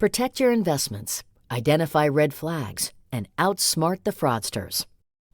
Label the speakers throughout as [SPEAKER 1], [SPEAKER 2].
[SPEAKER 1] Protect your investments, identify red flags, and outsmart the fraudsters.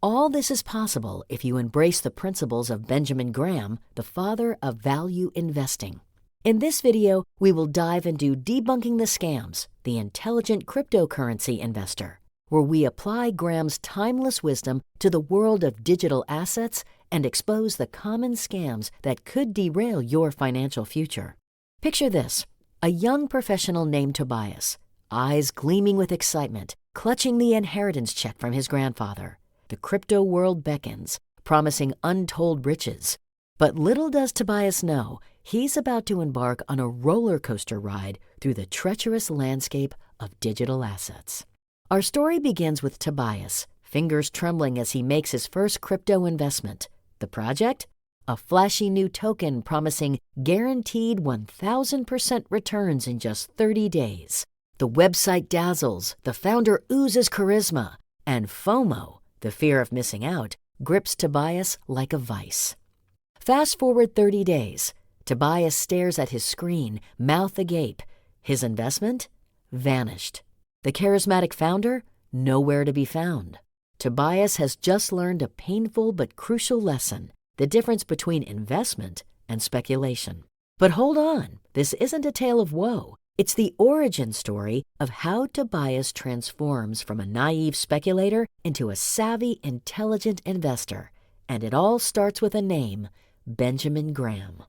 [SPEAKER 1] All this is possible if you embrace the principles of Benjamin Graham, the father of value investing. In this video, we will dive into Debunking the Scams, the Intelligent Cryptocurrency Investor, where we apply Graham's timeless wisdom to the world of digital assets and expose the common scams that could derail your financial future. Picture this: a young professional named Tobias, eyes gleaming with excitement, clutching the inheritance check from his grandfather. The crypto world beckons, promising untold riches. But little does Tobias know, he's about to embark on a roller coaster ride through the treacherous landscape of digital assets. Our story begins with Tobias, fingers trembling as he makes his first crypto investment. The project? A flashy new token promising guaranteed 1,000% returns in just 30 days. The website dazzles, the founder oozes charisma, and FOMO, the fear of missing out, grips Tobias like a vice. Fast forward 30 days. Tobias stares at his screen, mouth agape. His investment? Vanished. The charismatic founder? Nowhere to be found. Tobias has just learned a painful but crucial lesson: the difference between investment and speculation. But hold on, this isn't a tale of woe. It's the origin story of how Tobias transforms from a naive speculator into a savvy, intelligent investor. And it all starts with a name: Benjamin Graham.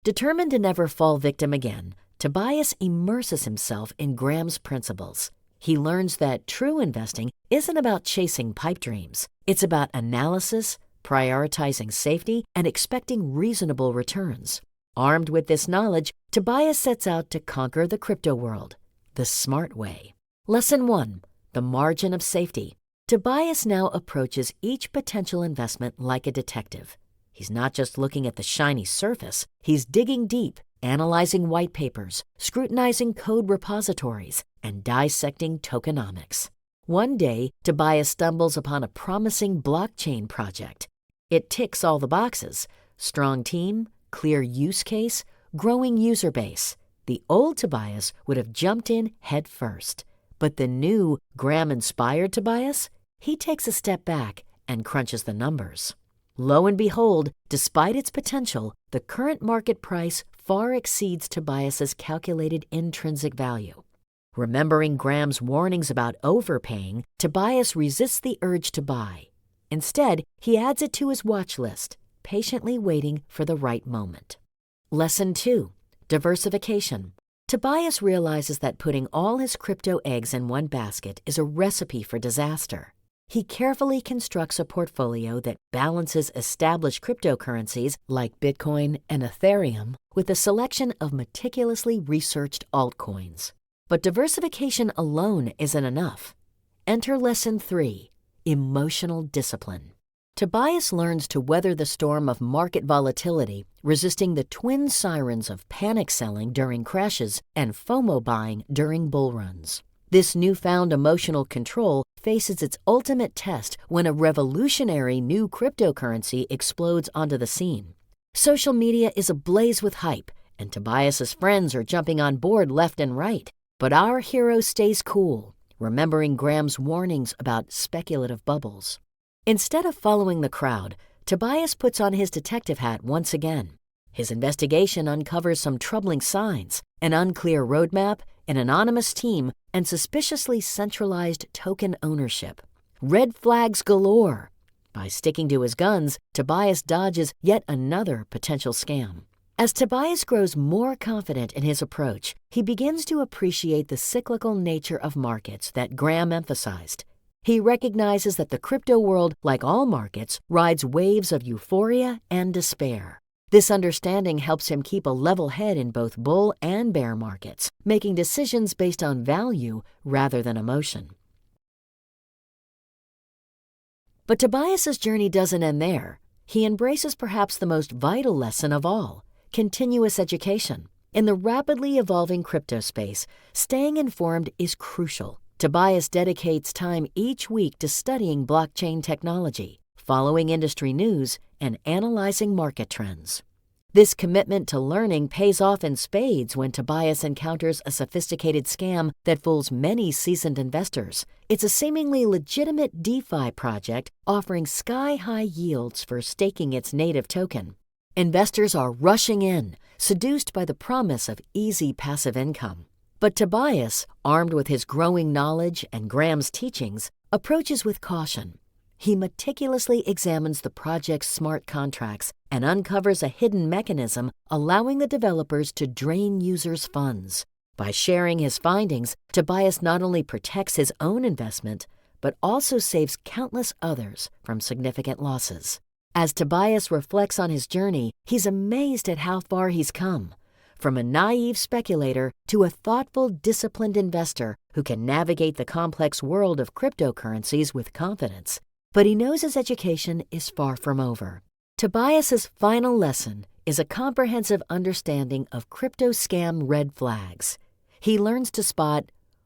[SPEAKER 1] Determined to never fall victim again, Tobias immerses himself in Graham's principles. He learns that true investing isn't about chasing pipe dreams. It's about analysis, prioritizing safety, and expecting reasonable returns. Armed with this knowledge, Tobias sets out to conquer the crypto world the smart way. Lesson 1: the margin of safety. Tobias now approaches each potential investment like a detective. He's not just looking at the shiny surface, he's digging deep, analyzing white papers, scrutinizing code repositories, and dissecting tokenomics. One day, Tobias stumbles upon a promising blockchain project. It ticks all the boxes: strong team, clear use case, growing user base. The old Tobias would have jumped in head first. But the new, Graham-inspired Tobias? He takes a step back and crunches the numbers. Lo and behold, despite its potential, the current market price far exceeds Tobias's calculated intrinsic value. Remembering Graham's warnings about overpaying, Tobias resists the urge to buy. Instead, he adds it to his watch list, patiently waiting for the right moment. Lesson 2: diversification. Tobias realizes that putting all his crypto eggs in one basket is a recipe for disaster. He carefully constructs a portfolio that balances established cryptocurrencies like Bitcoin and Ethereum with a selection of meticulously researched altcoins. But diversification alone isn't enough. Enter Lesson 3: emotional discipline. Tobias learns to weather the storm of market volatility, resisting the twin sirens of panic selling during crashes and FOMO buying during bull runs. This newfound emotional control faces its ultimate test when a revolutionary new cryptocurrency explodes onto the scene. Social media is ablaze with hype, and Tobias's friends are jumping on board left and right. But our hero stays cool, remembering Graham's warnings about speculative bubbles. Instead of following the crowd, Tobias puts on his detective hat once again. His investigation uncovers some troubling signs: an unclear roadmap, an anonymous team, and suspiciously centralized token ownership. Red flags galore. By sticking to his guns, Tobias dodges yet another potential scam. As Tobias grows more confident in his approach, he begins to appreciate the cyclical nature of markets that Graham emphasized. He recognizes that the crypto world, like all markets, rides waves of euphoria and despair. This understanding helps him keep a level head in both bull and bear markets, making decisions based on value rather than emotion. But Tobias's journey doesn't end there. He embraces perhaps the most vital lesson of all: continuous education. In the rapidly evolving crypto space, staying informed is crucial. Tobias dedicates time each week to studying blockchain technology, following industry news, and analyzing market trends. This commitment to learning pays off in spades when Tobias encounters a sophisticated scam that fools many seasoned investors. It's a seemingly legitimate DeFi project offering sky-high yields for staking its native token. Investors are rushing in, seduced by the promise of easy passive income. But Tobias, armed with his growing knowledge and Graham's teachings, approaches with caution. He meticulously examines the project's smart contracts and uncovers a hidden mechanism allowing the developers to drain users' funds. By sharing his findings, Tobias not only protects his own investment, but also saves countless others from significant losses. As Tobias reflects on his journey, he's amazed at how far he's come. From a naive speculator to a thoughtful, disciplined investor who can navigate the complex world of cryptocurrencies with confidence. But he knows his education is far from over. Tobias's final lesson is a comprehensive understanding of crypto scam red flags. He learns to spot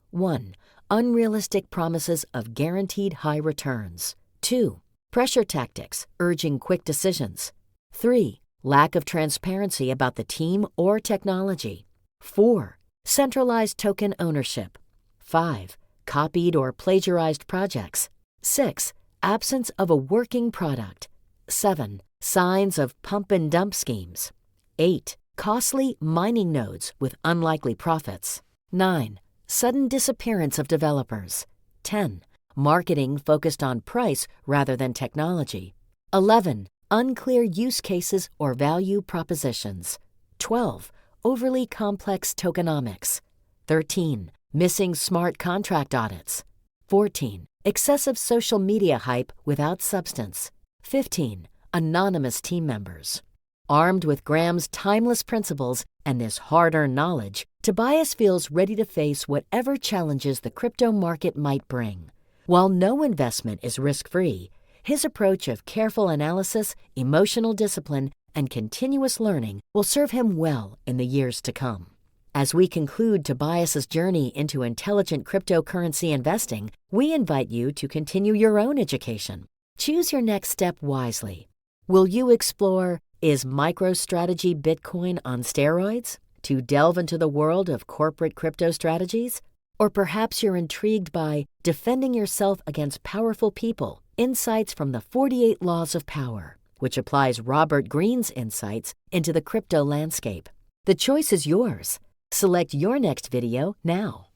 [SPEAKER 1] 1. Unrealistic promises of guaranteed high returns. 2. Pressure tactics urging quick decisions. 3. Lack of transparency about the team or technology. 4. Centralized token ownership. 5. Copied or plagiarized projects. 6. Absence of a working product. 7. Signs of pump and dump schemes. 8. Costly mining nodes with unlikely profits. 9. Sudden disappearance of developers. 10. Marketing focused on price rather than technology. 11. Unclear use cases or value propositions. 12. Overly complex tokenomics. 13. Missing smart contract audits. 14. Excessive social media hype without substance. 15. Anonymous team members. Armed with Graham's timeless principles and this hard-earned knowledge, Tobias feels ready to face whatever challenges the crypto market might bring. While no investment is risk-free, his approach of careful analysis, emotional discipline, and continuous learning will serve him well in the years to come. As we conclude Tobias's journey into intelligent cryptocurrency investing, we invite you to continue your own education. Choose your next step wisely. Will you explore, is MicroStrategy Bitcoin on steroids? To delve into the world of corporate crypto strategies? Or perhaps you're intrigued by defending yourself against powerful people, insights from the 48 Laws of Power, which applies Robert Greene's insights into the crypto landscape. The choice is yours. Select your next video now.